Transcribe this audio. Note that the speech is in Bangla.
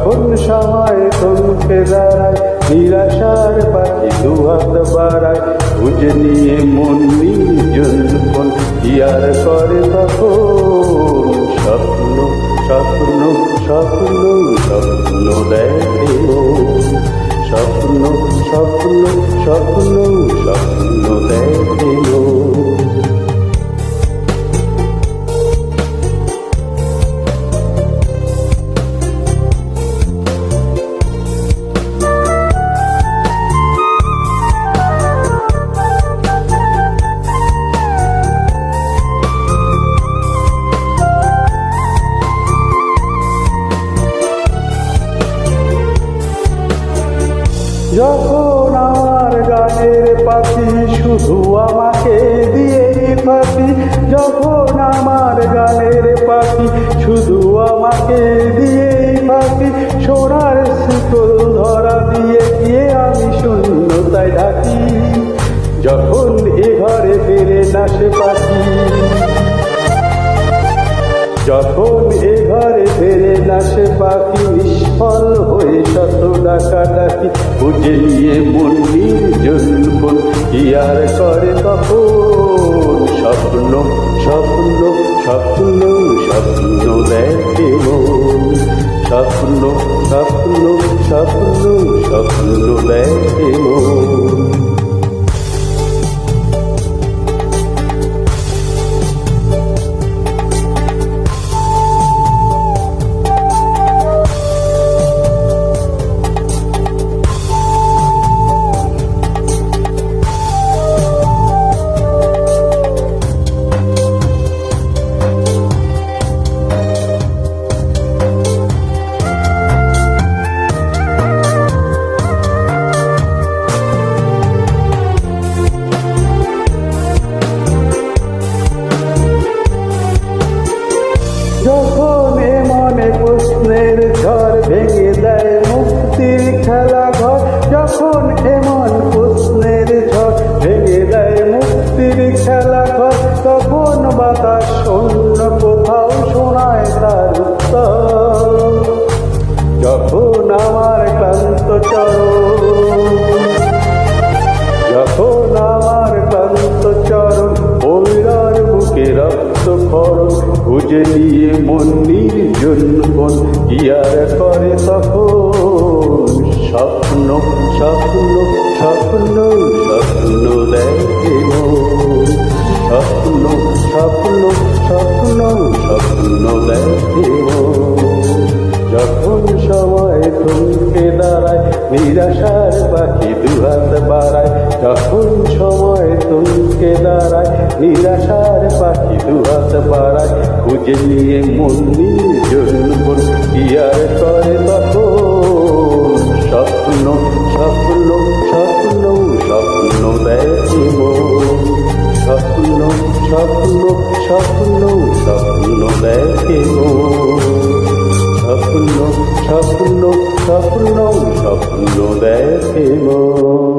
যখন সময় থমকে দাঁড়ায়, নিরাশার পাখি দুহাত বাড়ায়, খুঁজে নিয়ে মন নির্জন কি আর করে তখন? স্বপ্ন স্বপ্ন স্বপ্ন স্বপ্ন দেখে মন, স্বপ্ন স্বপ্ন স্বপ্ন স্বপ্ন দেখে মন। যখন আমার গানের পাখি শুধু আমাকে দিয়েই ফাঁকি, যখন আমার গানের পাখি শুধু আমাকে দিয়েই ফাঁকি, সোনার শিকল ধরা দিয়ে গিয়ে আমি শূন্যতায় ঢাকি। যখন এ ঘরে ফেরে না সে পাখি, যখন এ ঘরে ফেরে না সে পাখি, নিষ্ফল হয়ে শত ডাকাডাকি, খুঁজে নিয়ে মন নির্জন কি আর করে তখন? স্বপ্ন স্বপ্ন স্বপ্ন স্বপ্ন দেখে মন, স্বপ্ন স্বপ্ন স্বপ্ন স্বপ্ন দেখে মন। যখন এ মনে প্রশ্নের ঝড় ভেঙে দেয় মুক্তির খেলা ঘর, যখন এমন প্রশ্নের ঝড় ভেঙে দেয় মুক্তির খেলা ঘর, তখন বাতাস অন্য কোথাও শোনায় তার উত্তর। যখন আমার ক্লান্ত চরণ, যখন আমার ক্লান্ত চরণ পৈরার বুকে রক্ত খরণ, খুঁজে নিয়ে মন নির্জন কি আর করে তখন? স্বপ্ন স্বপ্ন স্বপ্ন স্বপ্ন দেখে মন, স্বপ্ন স্বপ্ন স্বপ্ন স্বপ্ন দেখে মন। যখন সময় থমকে দাঁড়ায়, নিরাশার পাখি দুহাত বাড়ায়, যখন সময় থমকে দাঁড়ায়, নিরাশার পাখি দুহাত বাড়ায়, খুঁজে নিয়ে মন নির্জন কি আর করে তখন? স্বপ্ন স্বপ্ন স্বপ্ন স্বপ্ন দেখে মন, স্বপ্ন স্বপ্ন স্বপ্ন স্বপ্ন দেখে মন, স্বপ্ন স্বপ্ন স্বপ্ন স্বপ্ন দেখে মন।